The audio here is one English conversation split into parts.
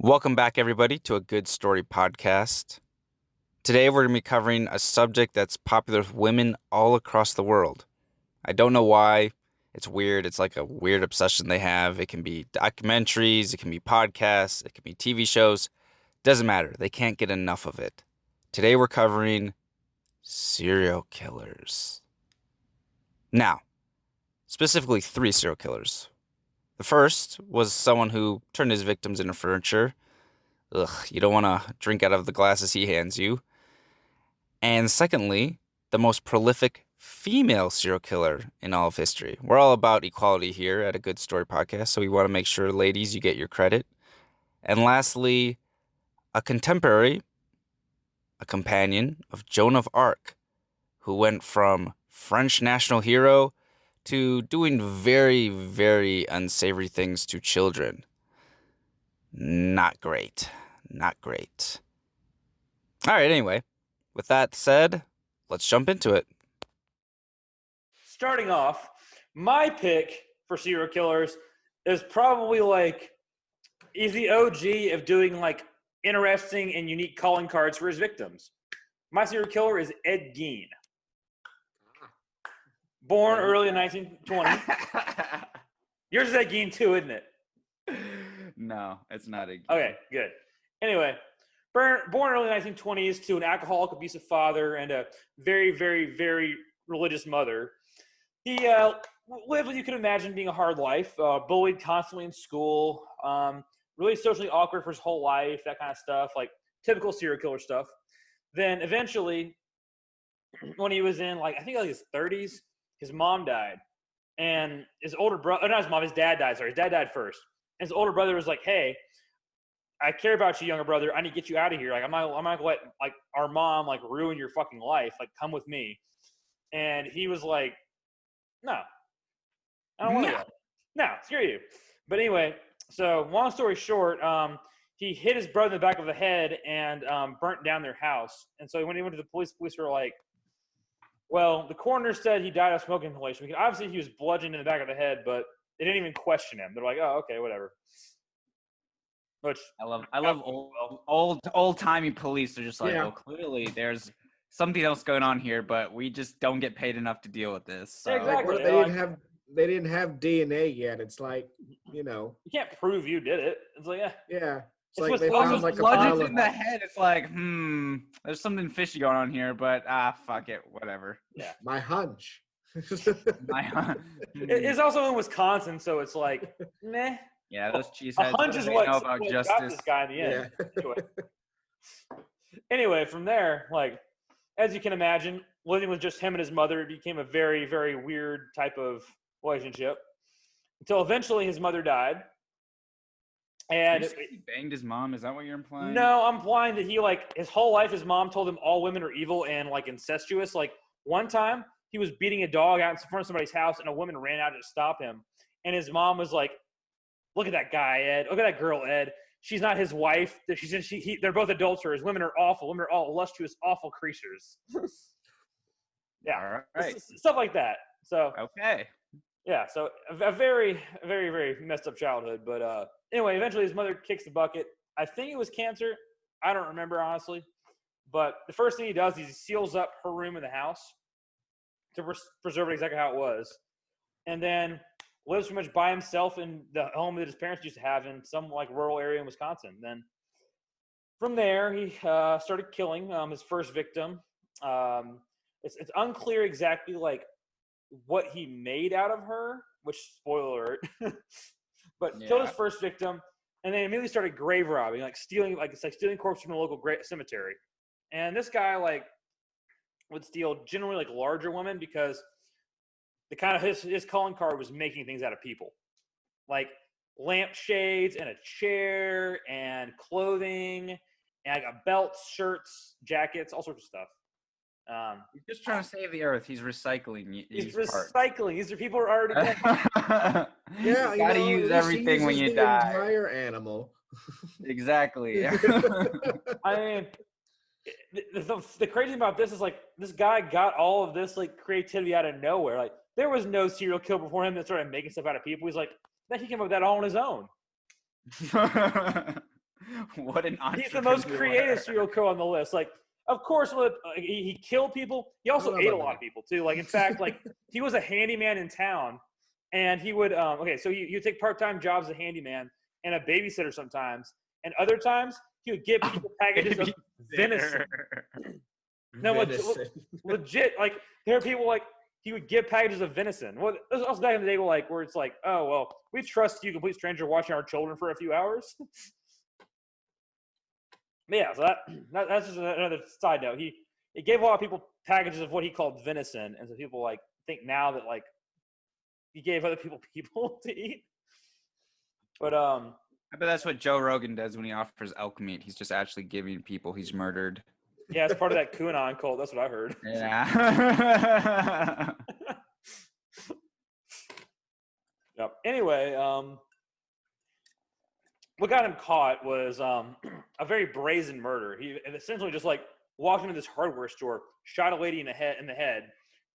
Welcome back, everybody, to a Good Story podcast. Today, we're going to be covering a subject that's popular with women all across the world. I don't know why. It's weird. It's like a weird obsession they have. It can be documentaries, it can be podcasts, it can be TV shows. Doesn't matter. They can't get enough of it. Today, we're covering serial killers. Now, specifically 3 serial killers. The first was someone who turned his victims into furniture. Ugh, you don't want to drink out of the glasses he hands you. And secondly, the most prolific female serial killer in all of history. We're all about equality here at a Good Story podcast, so we want to make sure, ladies, you get your credit. And lastly, a contemporary, a companion of Joan of Arc, who went from French national hero to doing very, very unsavory things to children. Not great. Not great. All right, anyway, with that said, let's jump into it. Starting off, my pick for serial killers is probably he's the OG of doing interesting and unique calling cards for his victims. My serial killer is Ed Gein. Born early in 1920. Yours is Ed Gein too, isn't it? No, it's not Ed Gein. Okay, good. Anyway, born early 1920s to an alcoholic, abusive father and a very, very, very religious mother. He lived what you can imagine being a hard life, bullied constantly in school, really socially awkward for his whole life, that kind of stuff, like typical serial killer stuff. Then eventually, when he was in his 30s, his mom died. And his older brother, not his mom, his dad died. Sorry, his dad died first. And his older brother was like, hey, I care about you, younger brother. I need to get you out of here. I'm not gonna let our mom ruin your fucking life. Come with me. And he was like, no, I don't want to go. No, screw you. But anyway, so long story short, he hit his brother in the back of the head and burnt down their house. And so when he went to the police were like, well, the coroner said he died of smoke inhalation. Obviously, he was bludgeoned in the back of the head, but they didn't even question him. They're like, oh, okay, whatever. Which I love old timey police. They're just like, well, clearly there's something else going on here, but we just don't get paid enough to deal with this. So. Yeah, exactly. They didn't have DNA yet. It's like, you can't prove you did it. It's like, yeah. It's like they found a pile in the head. It's like, there's something fishy going on here, but fuck it, whatever. Yeah, my hunch. It's also in Wisconsin, so it's like, meh. Yeah, those cheeseheads. A hunch is what about justice. Got this guy in the end. Yeah. Anyway, from there, as you can imagine, living with just him and his mother, it became a very, very weird type of relationship. Until eventually his mother died. And he banged his mom? Is that what you're implying? No, I'm implying that he his whole life his mom told him all women are evil and incestuous. One time he was beating a dog out in front of somebody's house and a woman ran out to stop him. And his mom was like, look at that guy, Ed. Look at that girl, Ed. She's not his wife. They're both adulterers. Women are awful. Women are all illustrious, awful creatures. Yeah. All right. Stuff like that. So okay. Yeah, so a very, very, very messed up childhood. But anyway, eventually his mother kicks the bucket. I think it was cancer. I don't remember, honestly. But the first thing he does is he seals up her room in the house to preserve it exactly how it was. And then lives pretty much by himself in the home that his parents used to have in some rural area in Wisconsin. Then from there, he started killing his first victim. It's unclear exactly what he made out of her, which spoiler alert, but killed his first victim, and then immediately started grave robbing, stealing, stealing corpses from a local cemetery. And this guy would steal generally larger women because the kind of his calling card was making things out of people, like lampshades and a chair and clothing and belts, shirts, jackets, all sorts of stuff. He's just trying to save the earth. He's recycling. He's recycling. These are people who are already dead. Yeah, you gotta use everything when you die. Entire animal. Exactly. I mean, the crazy thing about this is this guy got all of this creativity out of nowhere. There was no serial killer before him that started making stuff out of people. He's that he came up with that all on his own. What an entrepreneur. He's the most creative serial killer on the list. Like, of course, he killed people. He also ate a lot of people too. Like, in fact, like he was a handyman in town, and he would so he would take part-time jobs as a handyman and a babysitter sometimes, and other times he would give people packages of venison. No, legit. Like, there are people like he would give packages of venison. Well, this was also back in the day where it's like, oh well, we trust you, complete stranger, watching our children for a few hours. Yeah, so that's just another side note. He gave a lot of people packages of what he called venison, and so people like think now that like he gave other people to eat. But I bet that's what Joe Rogan does when he offers elk meat. He's just actually giving people he's murdered. Yeah, it's part of that QAnon cult. That's what I heard. Yeah. Yep. Anyway, what got him caught was a very brazen murder. He essentially just like walked into this hardware store, shot a lady in the head,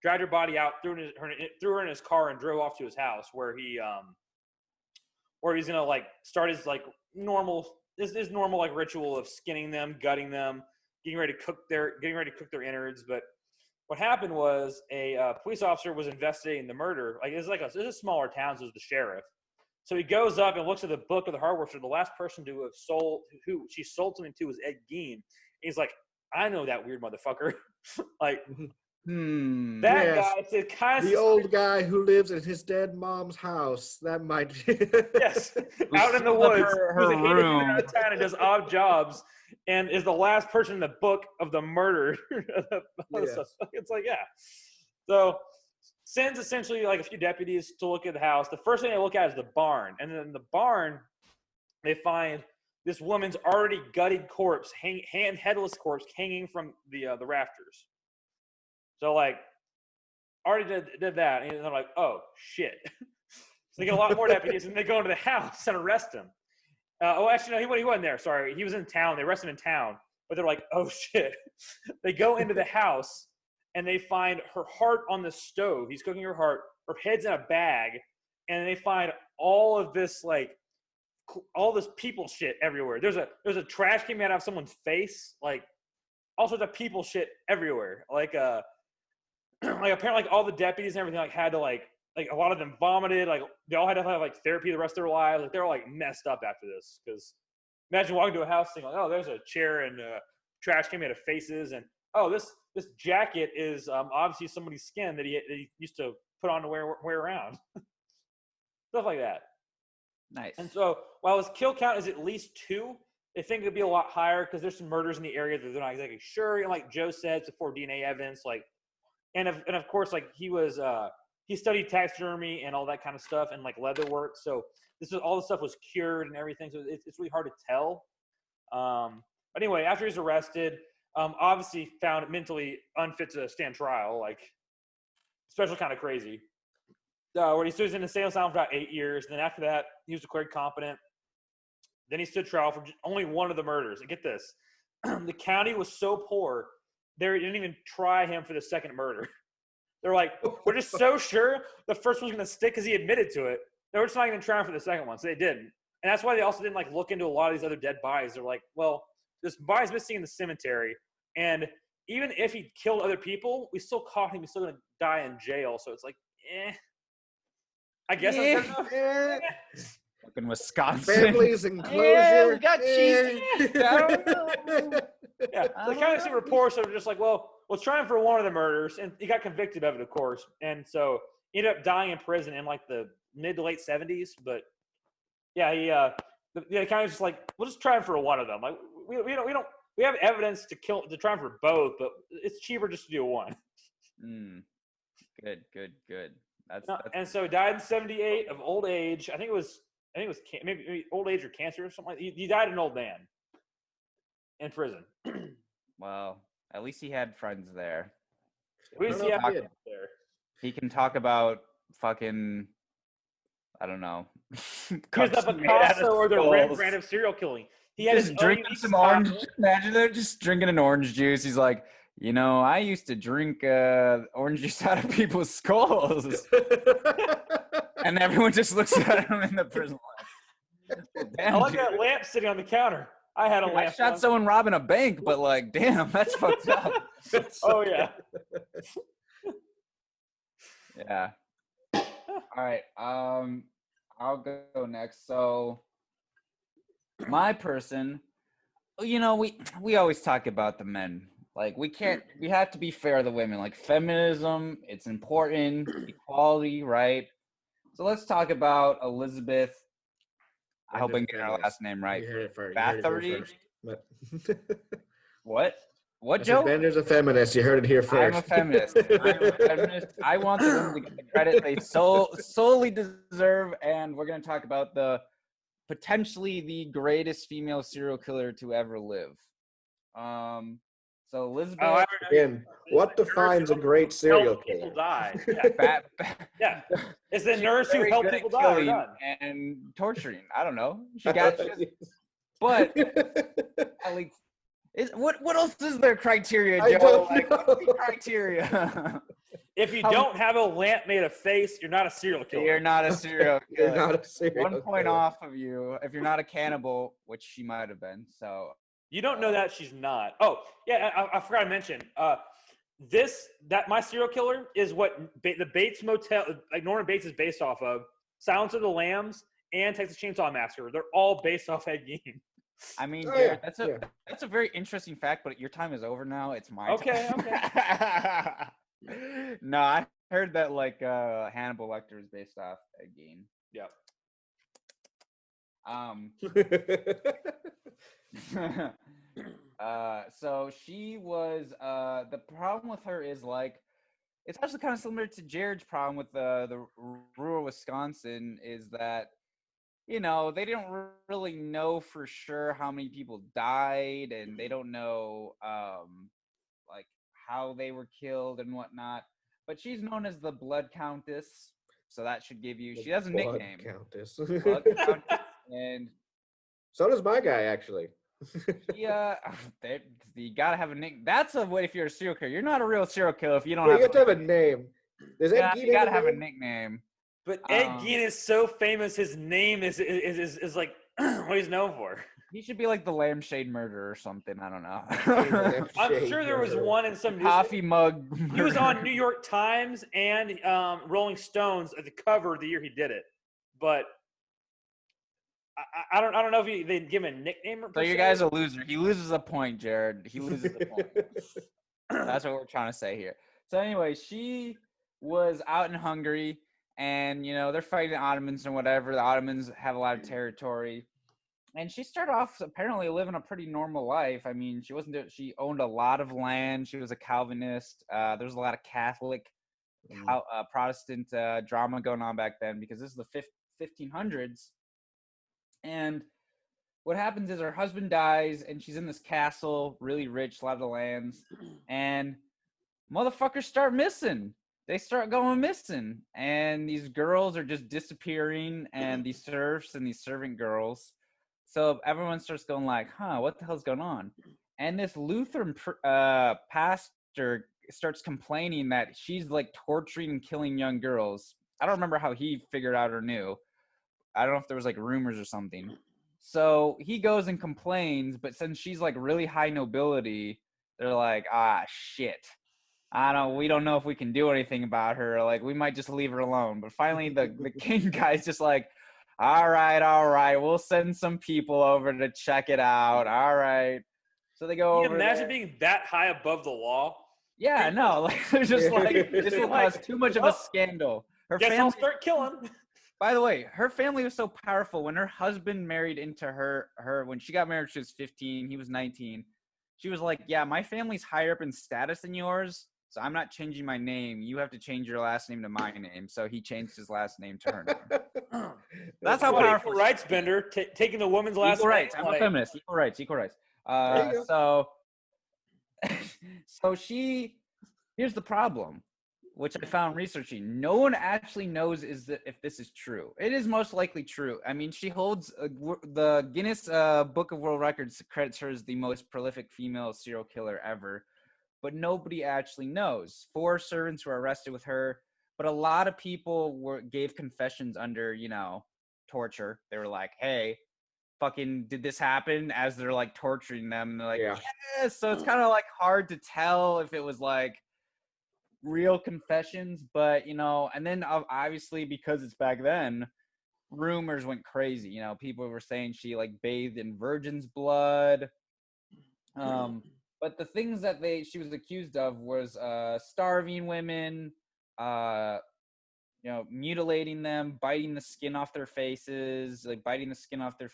dragged her body out, threw her in his car, and drove off to his house where he's gonna like start his like normal like ritual of skinning them, gutting them, getting ready to cook their innards. But what happened was a police officer was investigating the murder. Like it's a smaller town, so it was the sheriff. So he goes up and looks at the book of the hardware store. The last person to have sold who she sold something to was Ed Gean. He's like, I know that weird motherfucker. Like that guy. It's kind of the old guy who lives in his dead mom's house. That might yes, out in the woods. Who's out of town and does odd jobs, and is the last person in the book of the murder. It's like So sends essentially like a few deputies to look at the house. The first thing they look at is the barn, and then in the barn they find this woman's already gutted corpse, headless corpse, hanging from the rafters. So like, already did that, and they're like, oh shit. So they get a lot more deputies, and they go into the house and arrest him. Actually, no, he wasn't there. Sorry, he was in town. They arrested him in town, but they're like, oh shit. They go into the house, and they find her heart on the stove. He's cooking her heart. Her head's in a bag, and they find all of this like all this people shit everywhere. There's a trash can made out of someone's face, like all sorts of people shit everywhere. Like like apparently like all the deputies and everything like had to like a lot of them vomited. Like they all had to have like therapy the rest of their lives. Like they're all like messed up after this. Because imagine walking to a house thinking like, oh, there's a chair and a trash can made of faces, and oh, this jacket is obviously somebody's skin that he used to put on to wear around. Stuff like that. Nice. And so while his kill count is at least 2, they think it'd be a lot higher because there's some murders in the area that they're not exactly sure. And like Joe said, before DNA evidence, like, and of course, like he studied taxidermy and all that kind of stuff and like leather work. So all the stuff was cured and everything. So it's really hard to tell. But anyway, after he's arrested, obviously found mentally unfit to stand trial, like special kind of crazy. Where he stood in the state asylum for about 8 years. And then after that, he was declared competent. Then he stood trial for only one of the murders. And get this, the county was so poor, they didn't even try him for the second murder. They're like, we're just so sure the first one's going to stick because he admitted to it. They were just not even trying for the second one, so they didn't. And that's why they also didn't like look into a lot of these other dead bodies. They're like, well, this body's missing in the cemetery, and even if he killed other people, we still caught him. He's still going to die in jail. So it's like, I guess that's good enough. Fucking Wisconsin. Families and closure. Yeah, we got cheese. I don't know. Yeah, the county super poor, so they're just like, well, let's try him for one of the murders, and he got convicted of it, of course, and so he ended up dying in prison in like the mid to late 70s. But yeah, the county was just like, we'll just try him for one of them. Like we have evidence to try him for both, but it's cheaper just to do one. Good. That's and so died in 78 of old age. I think it was maybe old age or cancer or something like that. He died an old man in prison. Well, at least he had friends there. He can talk about fucking, I don't know. Because the Picasso or the Rembrandt of serial killing. He had just drinking some orange. Imagine they're just drinking an orange juice. He's like, I used to drink orange juice out of people's skulls. And everyone just looks at him in the prison. I like that lamp sitting on the counter. I had a I lamp shot once. someone robbing a bank, but like, damn, that's fucked up. Oh yeah. Yeah. All right. I'll go next. So my person, we always talk about the men. Like we have to be fair to the women. Like feminism, it's important, equality, right? So let's talk about Elizabeth. I hope I can get her last name right. You heard it first. Bathory. But What? What, I said Joe? Bender's a feminist. You heard it here first. I'm a feminist. I want the women to get the credit they solely deserve, and we're going to talk about the potentially the greatest female serial killer to ever live. So Elizabeth. Again, what defines a great serial killer? People die. Yeah. It's the nurse who helped people die or done. And torturing. I don't know. But at least. What else is their criteria, Joe? What's the criteria? If you don't have a lamp made of face, you're not a serial killer. You're not a serial killer. You're not a serial 1 point off of you if you're not a cannibal, which she might have been. So you don't know that she's not. Oh yeah, I forgot to mention. My serial killer is what the Bates Motel, like Norman Bates is based off of. Silence of the Lambs and Texas Chainsaw Massacre. They're all based off Ed Gein. I mean, Jared, that's a very interesting fact, but your time is over now. It's my time. Okay. No, I heard that like Hannibal Lecter is based off Ed Gein. Yep. So she was the problem with her is like it's actually kind of similar to Jared's problem with the rural Wisconsin is that they don't really know for sure how many people died, and they don't know like how they were killed and whatnot. But she's known as the Blood Countess, so that should give you. She has a nickname. Countess. Blood Countess, and so does my guy actually. Yeah, you gotta have a nickname. That's a way if you're a serial killer. You're not a real serial killer if you don't You have to have a name. You gotta have a nickname. But Ed Gein is so famous. His name is like what he's known for. He should be like the Lampshade Murderer or something. I don't know. I'm sure there was one in some coffee mug. He was on New York Times and Rolling Stones at the cover the year he did it. But I don't know if they'd give him a nickname. So your guy's a loser. He loses a point, Jared. He loses a point. That's what we're trying to say here. So anyway, she was out in Hungary, and they're fighting the Ottomans and whatever. The Ottomans have a lot of territory, and she started off apparently living a pretty normal life. I mean, she owned a lot of land. She was a Calvinist. There's a lot of Catholic, Protestant drama going on back then because this is the 1500s. And what happens is her husband dies, and she's in this castle, really rich, a lot of the lands, and motherfuckers start missing. They start going missing, and these girls are just disappearing, and these serfs and these servant girls. So everyone starts going like, what the hell's going on? And this Lutheran pastor starts complaining that she's like torturing and killing young girls. I don't remember how he figured out or knew. I don't know if there was like rumors or something. So he goes and complains, but since she's like really high nobility, they're like, shit. We don't know if we can do anything about her. Like, we might just leave her alone. But finally, the king guy's just like, all right, we'll send some people over to check it out. All right. So they go over. Can you imagine being that high above the law? Yeah, no. Like, they're just like, this will cause too much of a scandal. I'll start killing. By the way, her family was so powerful. When her husband married into her when she got married, she was 15. He was 19. She was like, yeah, my family's higher up in status than yours, so I'm not changing my name. You have to change your last name to my name. So he changed his last name to her name. That's how powerful. Equal rights, Bender, taking the woman's last name. Equal rights. I'm a feminist. Equal rights. So here's the problem, which I found researching. No one actually knows if this is true. It is most likely true. I mean, she holds the Guinness Book of World Records credits her as the most prolific female serial killer ever, but nobody actually knows. 4 servants were arrested with her, but a lot of people gave confessions under, torture. They were like, hey, fucking did this happen as they're like torturing them. And they're like, Yeah. yes. So it's kind of like hard to tell if it was like real confessions, but and then obviously because it's back then, rumors went crazy. People were saying she like bathed in virgin's blood. But the things that she was accused of was starving women, uh, mutilating them, biting the skin off their faces, like biting the skin off their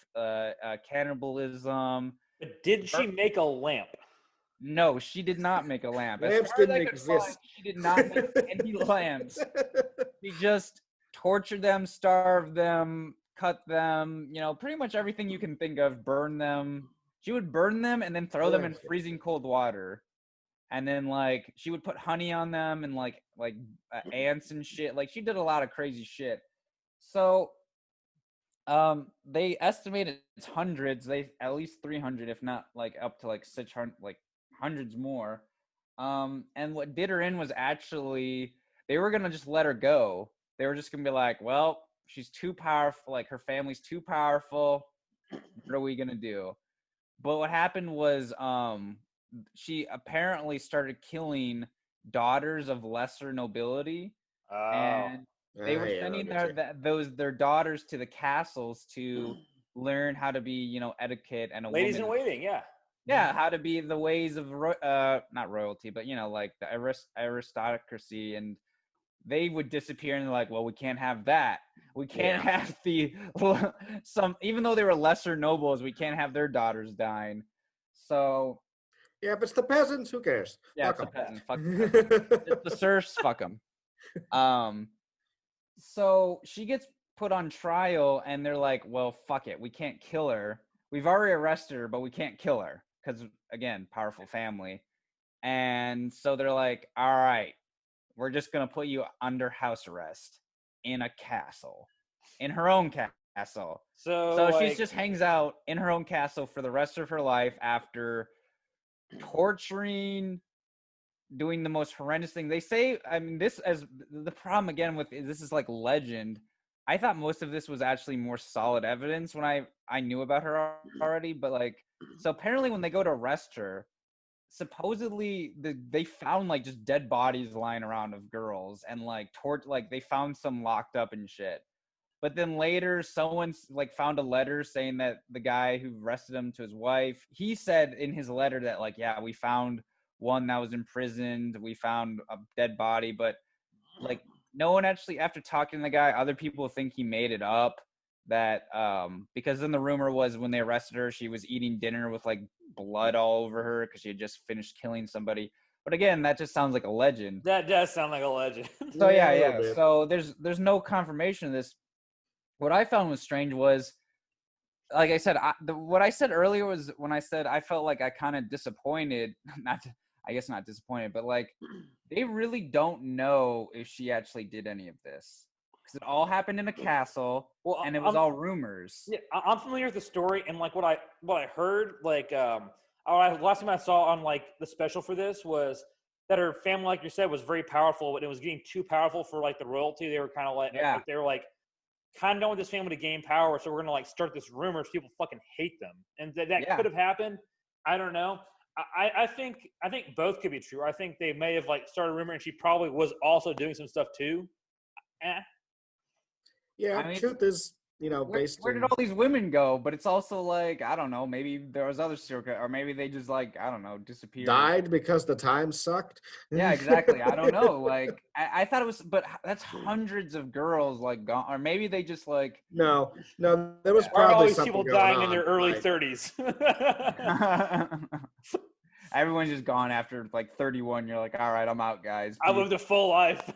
cannibalism. But did she make a lamp? No, she did not make a lamp. As Lamps far as didn't I could find, exist. she did not make any lamps. She just tortured them, starved them, cut them, pretty much everything you can think of, burn them. She would burn them and then throw them in freezing cold water. And then like she would put honey on them and like ants and shit. Like she did a lot of crazy shit. So they estimated it's hundreds, they at least 300 if not like up to like 600, like hundreds more. And what did her in was actually they were gonna just let her go. They were just gonna be like, well, she's too powerful, like her family's too powerful, what are we gonna do? But what happened was she apparently started killing daughters of lesser nobility, Oh. and they were Yeah, sending I their daughters to the castles to learn how to be, etiquette and a Ladies woman. in waiting, yeah. Yeah, how to be the ways of not royalty, but like the aristocracy, and they would disappear and they're like, well, we can't have that. We can't have even though they were lesser nobles, we can't have their daughters dying. So Yeah, if it's the peasants, who cares? yeah, Fuck it's the 'em. peasants. Fuck the peasants. It's the serfs. Fuck them. So she gets put on trial, and they're like, "Well, fuck it, we can't kill her. We've already arrested her, but we can't kill her because, again, powerful family." And so they're like, "All right, we're just gonna put you under house arrest in a castle, in her own castle." So she just hangs out in her own castle for the rest of her life after torturing, doing the most horrendous thing. They say, I mean, this as the problem again with this is like legend. I thought most of this was actually more solid evidence when I knew about her already, but like, so apparently when they go to arrest her, supposedly they found like just dead bodies lying around of girls, and like like they found some locked up and shit. But then later, someone like found a letter saying that the guy who arrested him to his wife, he said in his letter that like, yeah, we found one that was imprisoned, we found a dead body, but like no one actually, after talking to the guy, other people think he made it up. That because then the rumor was when they arrested her, she was eating dinner with like blood all over her because she had just finished killing somebody. But again, that just sounds like a legend. That does sound like a legend. So Yeah, a yeah. little bit. So there's no confirmation of this. What I found was strange was, like I said, what I said earlier was when I said I felt like I kind of disappointed, I guess not disappointed, but like they really don't know if she actually did any of this because it all happened in a castle, and it was all rumors. Yeah, I'm familiar with the story, and like what I heard, like last time I saw on like the special for this was that her family, like you said, was very powerful, but it was getting too powerful for like the royalty. They were kind of like, they were like, kind of don't want this family to gain power, so we're gonna like start this rumor so people fucking hate them, and that could have happened. I don't know. I think both could be true. I think they may have like started a rumor, and she probably was also doing some stuff too. Yeah, I mean, truth is, where did all these women go? But it's also like, I don't know, maybe there was other circuit, or maybe they just like, I don't know, disappeared. Died because the time sucked. Yeah, exactly. I don't know. Like, I thought it was, but that's hundreds of girls like gone, or maybe they just like. No, there was Are probably all these something people going dying on, in their early like, 30s? Everyone's just gone after like 31. You're like, all right, I'm out, guys. I lived a full life.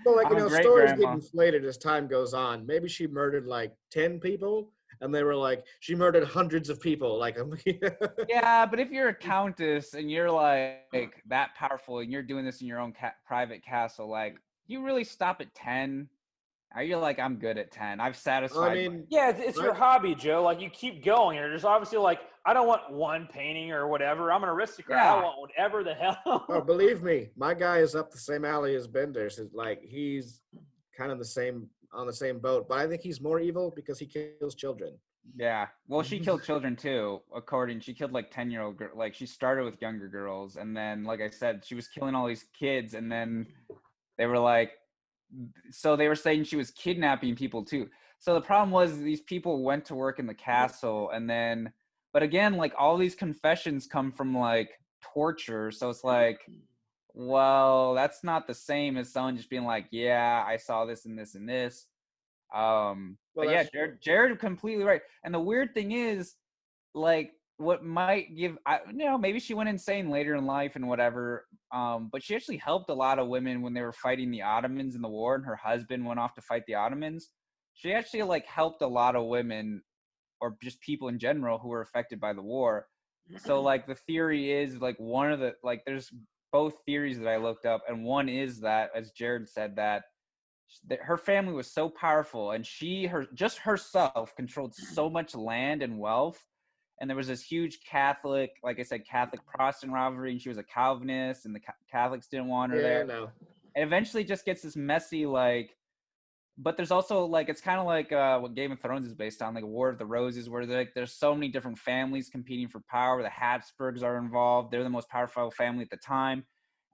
Well, like, I'm a great stories get grandma. inflated as time goes on. Maybe she murdered like 10 people, and they were like, she murdered hundreds of people. Like, Yeah, but if you're a countess and you're like that powerful and you're doing this in your own private castle, like, you really stop at 10? Are you like, I'm good at 10? I've satisfied. I mean, yeah, it's your hobby, Joe. Like, you keep going. You're just obviously like, I don't want one painting or whatever. I'm an aristocrat. Yeah. I want whatever the hell. oh, believe me, my guy is up the same alley as Bender's. It's like, he's kind of on the same boat, but I think he's more evil because he kills children. Yeah. Well, she killed children too. She killed like 10-year-old girl. Like she started with younger girls, and then, like I said, she was killing all these kids, and then they were like, so they were saying she was kidnapping people too. So the problem was these people went to work in the castle, and then, but again, like all these confessions come from like torture. So it's like, well, that's not the same as someone just being like, yeah, I saw this and this and this. Well, But yeah, that's Jared completely right. And the weird thing is, like, what might give, maybe she went insane later in life and whatever. But she actually helped a lot of women when they were fighting the Ottomans in the war, and her husband went off to fight the Ottomans. She actually like helped a lot of women, or just people in general who were affected by the war. So like the theory is like one of the like there's both theories that I looked up, and one is that, as Jared said, that her family was so powerful, and just herself controlled so much land and wealth, and there was this huge Catholic, like I said, Catholic Protestant rivalry, and she was a Calvinist, and the Catholics didn't want her yeah, there. no. And eventually just gets this messy, like, but there's also like, it's kind of like what Game of Thrones is based on, like War of the Roses, where there's so many different families competing for power. The Habsburgs are involved. They're the most powerful family at the time,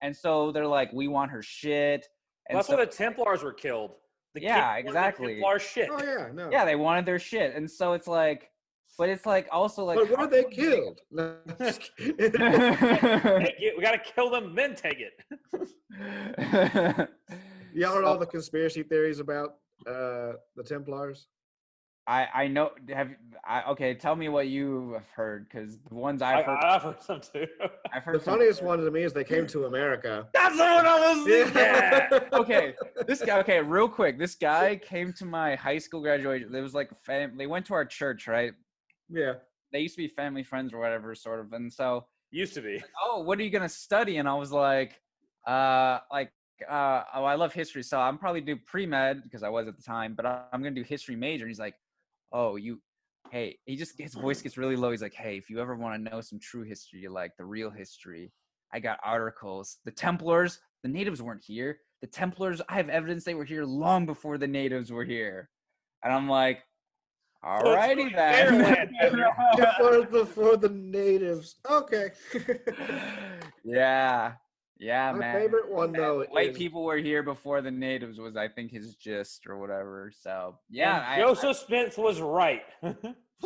and so they're like, we want her shit. Well, And that's so why the Templars were killed. The king yeah, wanted the exactly. Templar shit. Oh yeah, no. Yeah, they wanted their shit, and so it's like, but it's like also like, But how were they can we killed? No, just kidding. make- We got to kill them, then take it. Y'all heard all the conspiracy theories about the Templars? I know. Okay? Tell me what you have heard, because the ones I've heard, I've heard some too. I've The heard some. funniest one to me is they came to America. That's the one I was thinking. Yeah. Okay, this guy. Okay, real quick, this guy came to my high school graduation. It was like they went to our church, right? Yeah. They used to be family friends or whatever, sort of, and so. Used to be. Oh, what are you gonna study? And I was like, oh, I love history, so I'm probably do pre-med because I was at the time, but I'm gonna do history major. And he's like, oh, hey, his voice gets really low. He's like, hey, if you ever want to know some true history, like the real history, I got articles. The Templars, the natives weren't here. The Templars, I have evidence they were here long before the natives were here. And I'm like, alrighty then. Templars before the natives. Okay. Yeah, My man. favorite one though White is people were here before the natives was, I think, his gist or whatever. So yeah, And Joseph Smith was right.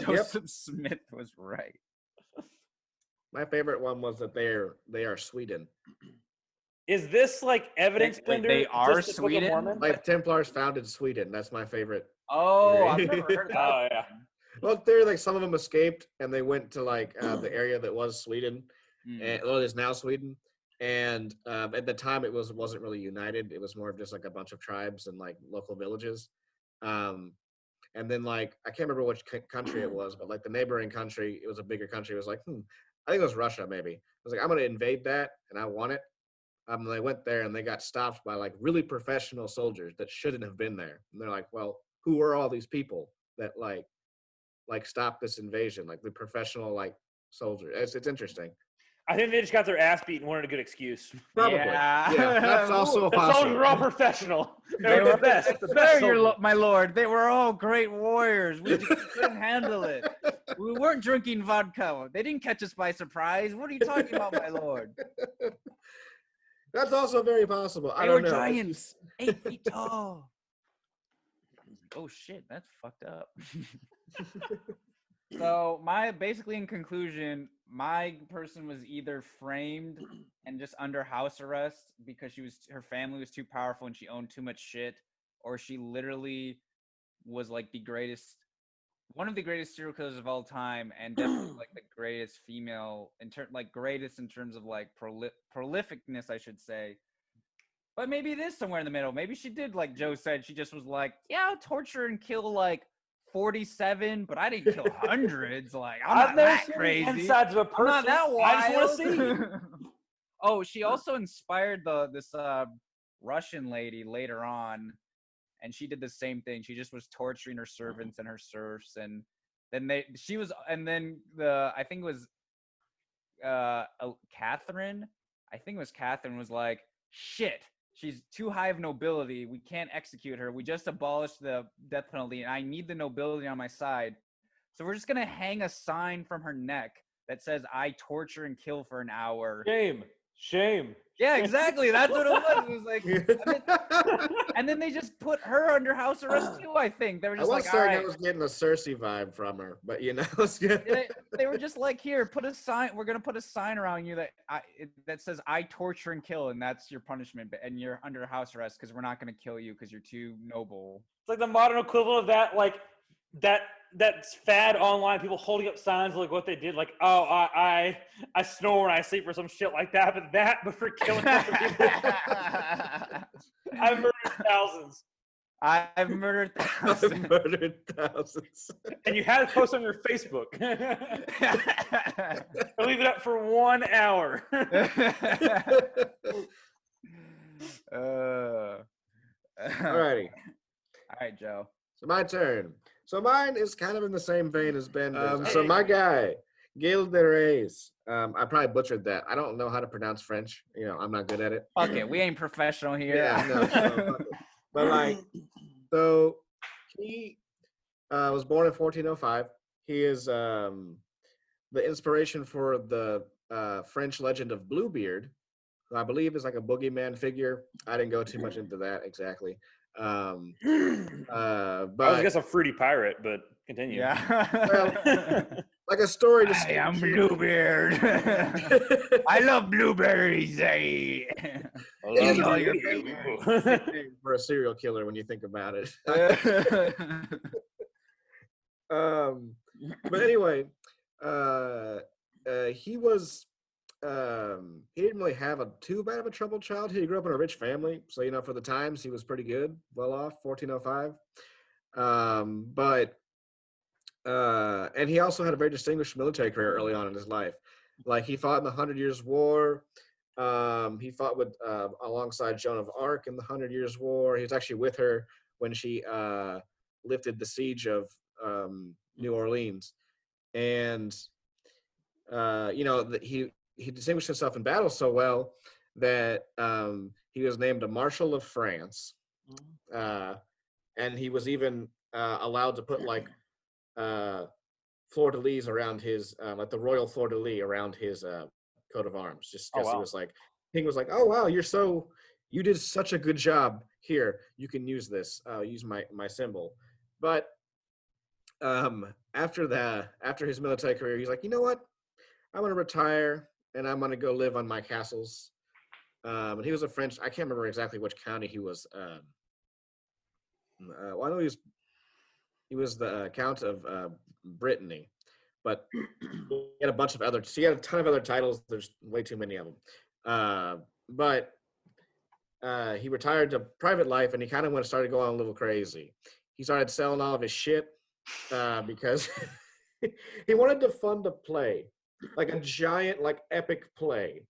Joseph Smith was right. my favorite one was that they are Sweden. Is this like evidence Wait, bender? they are just the Book of Sweden? Mormon? Like Templars founded Sweden. That's my favorite. Oh, I've never heard that. Oh yeah. Well, they're like some of them escaped and they went to like the area that was Sweden, and well, it is now Sweden. And at the time, it wasn't really united. It was more of just like a bunch of tribes and like local villages. Um, and then like I can't remember which country it was, but like the neighboring country, it was a bigger country. It was like, I think it was Russia maybe. I was like, I'm gonna invade that, and I want it. They went there and they got stopped by like really professional soldiers that shouldn't have been there. And they're like, well, who are all these people that like stop this invasion? Like the professional like soldiers. It's interesting. I think they just got their ass beat and wanted a good excuse. Probably. Yeah. That's also The soldiers possible. were all professional. They were the best. The Sir, best soldiers. my lord, they were all great warriors. We just couldn't handle it. We weren't drinking vodka. They didn't catch us by surprise. What are you talking about, my lord? That's also very possible. I They don't were know. giants, 8 feet tall. Oh shit, that's fucked up. So basically in conclusion, my person was either framed and just under house arrest because her family was too powerful and she owned too much shit, or she literally was like one of the greatest serial killers of all time, and definitely like the greatest female greatest in terms of like prolificness, I should say. But maybe it is somewhere in the middle. Maybe she did, like Joe said, she just was like, yeah, I'll torture and kill like 47, but I didn't kill hundreds. Like, I've never that seen crazy. the insides of a person. I'm not that wild. I just want to see. Oh, she also inspired this Russian lady later on, and she did the same thing. She just was torturing her servants and her serfs, and then I think it was Catherine. I think it was Catherine was like, shit, she's too high of nobility. We can't execute her. We just abolished the death penalty, and I need the nobility on my side. So we're just gonna hang a sign from her neck that says "I torture and kill for an hour." Shame. Yeah, exactly. That's what it was. It was like, and then they just put her under house arrest too. I think they were I just was like, all saying I right. was getting a Cersei vibe from her, but it's good. They were just like, here, put a sign. We're gonna put a sign around you that says "I torture and kill," and that's your punishment. And you're under house arrest because we're not gonna kill you because you're too noble. It's like the modern equivalent of that, like that fad online, people holding up signs like what they did, like, oh, I snore when I sleep or some shit like that, but for killing other people. I've murdered thousands. I've murdered thousands. I've murdered thousands. And you had to post on your Facebook. Or leave it up for 1 hour. Alrighty. All right, Joe. So my turn. So mine is kind of in the same vein as Ben. So Hey. my guy, Gil de Reyes. I probably butchered that. I don't know how to pronounce French. I'm not good at it. Fuck it, we ain't professional here. Yeah, no, but like, so he was born in 1405. He is the inspiration for the French legend of Bluebeard, who I believe is like a boogeyman figure. I didn't go too much into that exactly. I was guess a fruity pirate, but continue. Yeah. Like a story to I am Bluebeard. I love blueberries. Eh? For a serial killer when you think about it. But anyway, he was he didn't really have too bad of a troubled childhood. He grew up in a rich family, so for the times he was pretty good, well off, 1405. And he also had a very distinguished military career early on in his life. Like he fought in the 100 Years' War. He fought with alongside Joan of Arc in the 100 Years' War. He was actually with her when she lifted the siege of New Orleans. And he distinguished himself in battle so well that he was named a Marshal of France. And he was even allowed to put like fleur-de-lis around his like the royal fleur-de-lis around his coat of arms, just because he was like, King was like, oh wow, you did such a good job here, you can use this, use my symbol. But after his military career, he's like, you know what, I'm gonna retire and I'm gonna go live on my castles. And he was a French, I can't remember exactly which county he was. Well, I know he was the Count of Brittany, but he had a bunch of other. So he had a ton of other titles. There's way too many of them. But he retired to private life, and he kind of started going a little crazy. He started selling all of his shit because he wanted to fund a play, like a giant, like epic play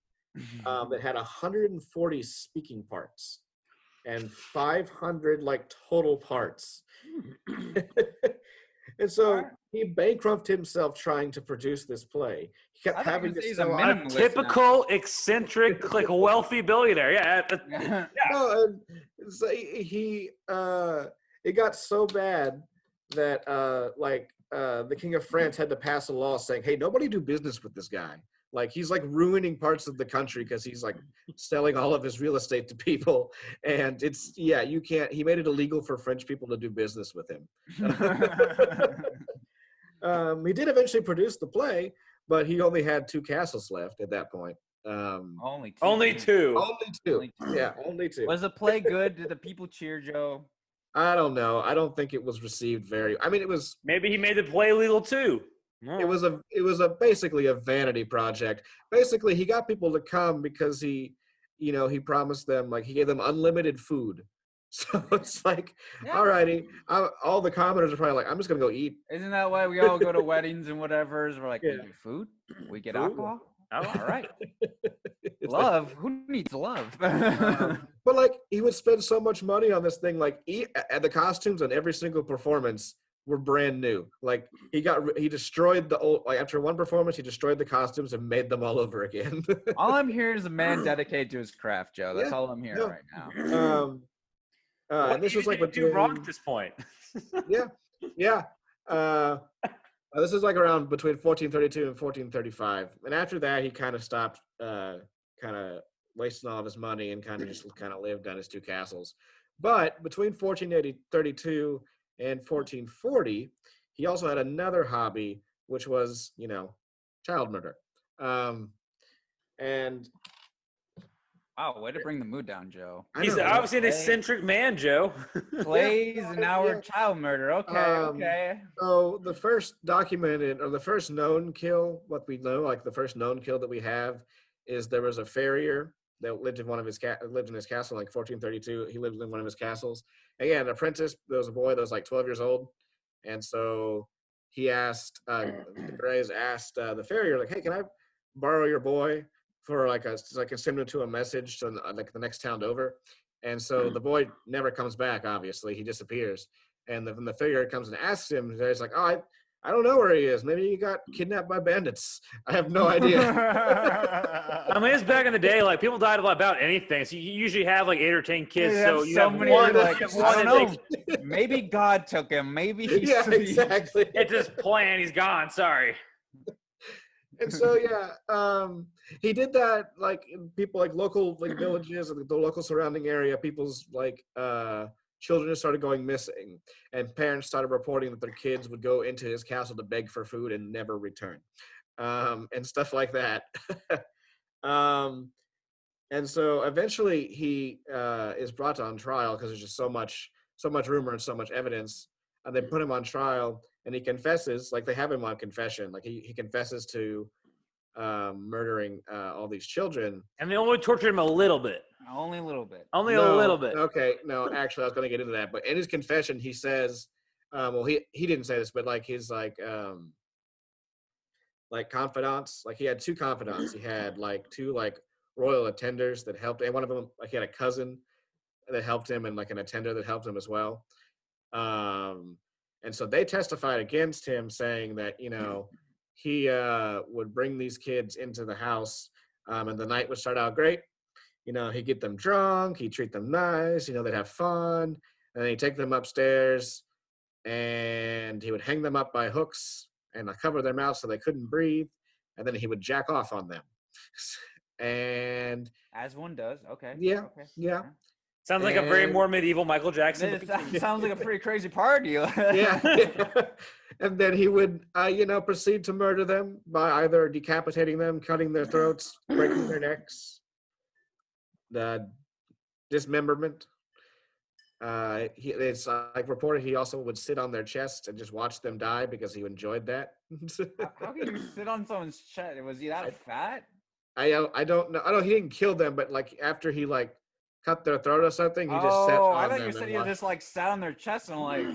that had 140 speaking parts and 500 like total parts. And so he bankrupted himself trying to produce this play. He kept having to sell a typical eccentric, like wealthy billionaire. Yeah. No, so it got so bad that the King of France had to pass a law saying, hey, nobody do business with this guy. Like he's like ruining parts of the country because he's like selling all of his real estate to people. And you can't, he made it illegal for French people to do business with him. He did eventually produce the play, but he only had 2 castles left at that point. Only two. Only two. Yeah, only 2. Was the play good? Did the people cheer, Joe? I don't know. I don't think it was received it was. Maybe he made the play illegal too. No. It was basically a vanity project. Basically, he got people to come because he promised them, like, he gave them unlimited food. So it's like, alrighty, all the commenters are probably like, I'm just gonna go eat. Isn't that why we all go to weddings and whatever's? We're like, we get food, we get alcohol. Oh, all right. Love? Like, who needs love? but like, he would spend so much money on this thing. Like, the costumes on every single performance were brand new. Like he destroyed the old, like after one performance, he destroyed the costumes and made them all over again. All I'm hearing is a man dedicated to his craft, Joe. That's all I'm hearing right now. What and this was like do wrong at this point. yeah. This is like around between 1432 and 1435, and after that he kind of stopped, kind of wasting all of his money and kind of just kind of lived on his two castles. But between 1432 and 1440, he also had another hobby, which was child murder. And Wow, way to bring the mood down, Joe. He's obviously an eccentric man, Joe. Plays and now we're child murder. Okay, okay. So the first documented or the first known kill, what we know, like the first known kill that we have, is there was a farrier that lived in lived in his castle, like 1432. He lived in one of his castles. And yeah, an apprentice. There was a boy that was like 12 years old, and so he asked the Greys asked the farrier, like, "Hey, can I borrow your boy for like can send him to a message to like the next town over?" And so the boy never comes back. Obviously, he disappears. And when the farrier comes and asks him, he's like, "Oh, I don't know where he is. Maybe he got kidnapped by bandits. I have no idea." I mean, it's back in the day. Like people died about anything. So you usually have like 8 or 10 kids. So you have many. one. Like, I don't know. Maybe God took him. Maybe he's exactly. It's his plan. He's gone. Sorry. And so he did that like in people like local like villages and the local surrounding area. People's like children just started going missing, and parents started reporting that their kids would go into his castle to beg for food and never return, and stuff like that. And so eventually he is brought on trial because there's just so much rumor and so much evidence. And they put him on trial, and he confesses. Like they have him on confession. Like he confesses to murdering all these children. And they only tortured him a little bit. Only a little bit. Only a little bit. Okay, no, actually, I was going to get into that. But in his confession, he says, well, he didn't say this, but like his like confidants. Like he had two confidants. He had like two like royal attenders that helped, and one of them like he had a cousin that helped him, and like an attender that helped him as well. And so they testified against him, saying that he would bring these kids into the house, and the night would start out great. He'd get them drunk, he'd treat them nice, they'd have fun, and then he'd take them upstairs, and he would hang them up by hooks and cover their mouths so they couldn't breathe, and then he would jack off on them. And as one does. Okay. Yeah. Sounds like a very more medieval Michael Jackson. Sounds like a pretty crazy party. Yeah. And then he would, proceed to murder them by either decapitating them, cutting their throats, breaking their necks, dismemberment. It's like reported he also would sit on their chest and just watch them die because he enjoyed that. How can you sit on someone's chest? Was he that fat? I don't know. He didn't kill them, but like after he like cut their throat or something, he just sat on I thought them. You said he just like sat on their chest, and I'm like,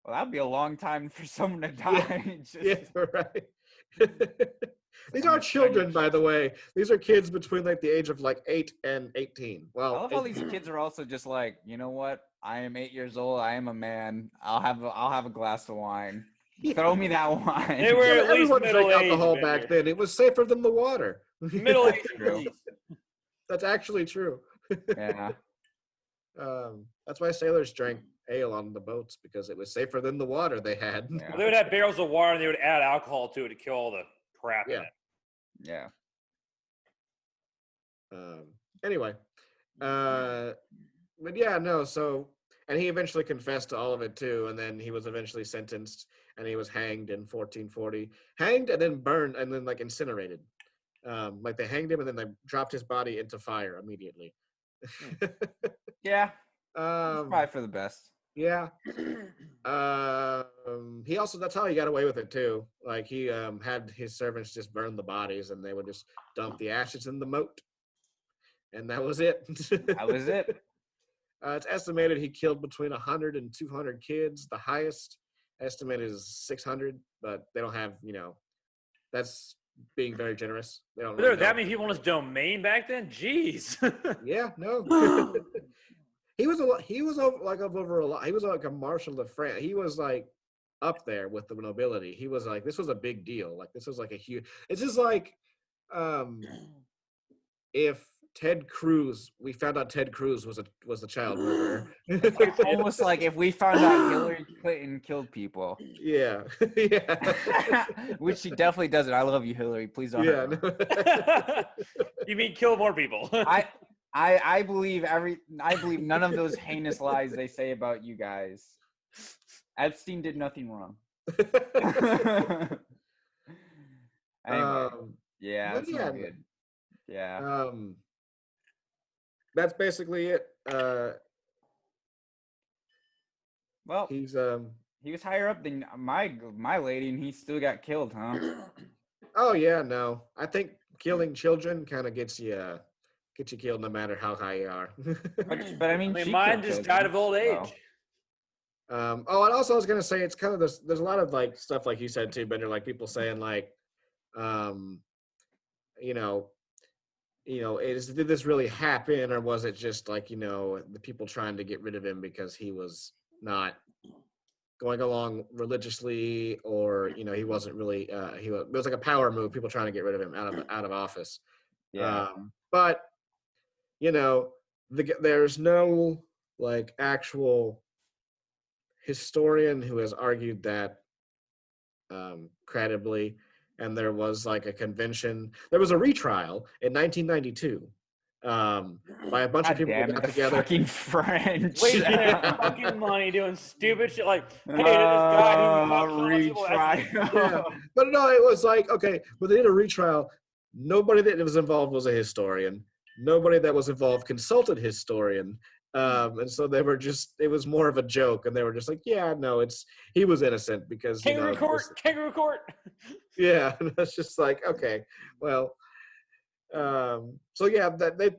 well, that'd be a long time for someone to die. Yeah, right. These are children, by the way. These are kids between like the age of like 8 and 18. Well, I love how these kids are also just like, you know what? I am 8 years old. I am a man. I'll have a glass of wine. Yeah. Throw me that wine. They were at least everyone drank middle-aged alcohol back then. It was safer than the water. Middle-aged. That's actually true. Yeah. That's why sailors drank ale on the boats, because it was safer than the water they had. Yeah. Well, they would have barrels of water, and they would add alcohol to it to kill all the crap in it. Yeah. Anyway, but yeah, no. So, and he eventually confessed to all of it too, and then he was eventually sentenced, and he was hanged in 1440. Hanged and then burned and then like incinerated. Like they hanged him and then they dropped his body into fire immediately. Yeah. Probably for the best. Yeah. He also, that's how he got away with it too. Like he had his servants just burn the bodies, and they would just dump the ashes in the moat, and that was it. That was it. It's estimated he killed between 100 and 200 kids. The highest estimate is 600, but they don't have, that's being very generous. They don't. But there were that many people in his domain back then. Jeez. Yeah, no. He was over a lot. He was like a marshal of France. He was like up there with the nobility. He was like, this was a big deal. Like this was like a huge. It's just like, if Ted Cruz. We found out Ted Cruz was the child murderer. It's almost like if we found out Hillary Clinton killed people. Yeah, yeah, Which she definitely doesn't. I love you, Hillary. Please don't yeah. hurt me. No. You mean kill more people? I believe none of those heinous lies they say about you guys. Epstein did nothing wrong. Anyway, yeah, but that's yeah, not good. Yeah. that's basically it. Well, He's he was higher up than my lady, and he still got killed, huh? Oh yeah, no. I think killing children kind of gets you killed no matter how high you are. But I mean, I mean, she mine killed just children, died of old age. so. Oh, and also I was gonna say it's kind of this. There's a lot of like stuff like you said too, Bender. Like people saying like, you know, did this really happen or was it just like the people trying to get rid of him because he was not going along religiously or he wasn't really it was like a power move, people trying to get rid of him out of office. Yeah. But there's no like actual historian who has argued that credibly, and there was like a convention. There was a retrial in 1992 by a bunch of God people damn that it, got the together. fucking French. Wasting their fucking money doing stupid shit like, hey, this guy who caught killing people. Yeah, but no, it was like okay, but they did a retrial. Nobody that was involved was a historian. Nobody that was involved consulted historian. And so they were it was more of a joke, and they were just like, yeah, no, he was innocent because Kangaroo court, kangaroo court. Yeah, and it's just like, okay, well, so yeah,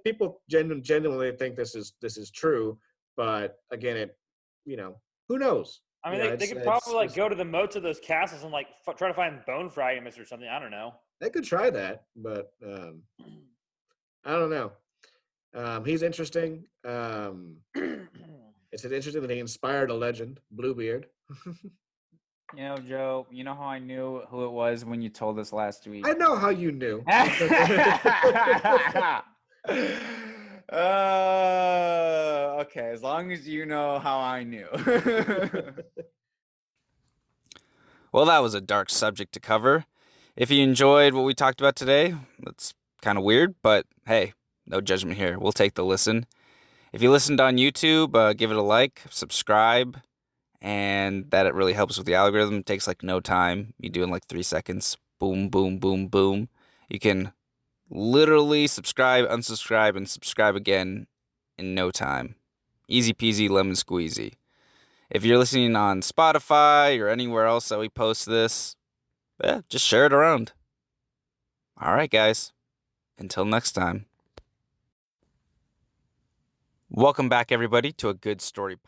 people genuinely think this is true, but again, who knows? I mean, they could probably like go to the moats of those castles and like try to find bone fragments or something. I don't know. They could try that, but I don't know. He's interesting. It's interesting that he inspired a legend, Bluebeard. Joe, you know how I knew who it was when you told us last week? I know how you knew. Okay, as long as you know how I knew. Well, that was a dark subject to cover. If you enjoyed what we talked about today, that's kind of weird, but hey, no judgment here. We'll take the listen. If you listened on YouTube, give it a like, subscribe, and that it really helps with the algorithm. It takes like no time. You do it in like 3 seconds. Boom, boom, boom, boom. You can literally subscribe, unsubscribe, and subscribe again in no time. Easy peasy, lemon squeezy. If you're listening on Spotify or anywhere else that we post this, just share it around. All right, guys. Until next time. Welcome back, everybody, to A Good Story Podcast.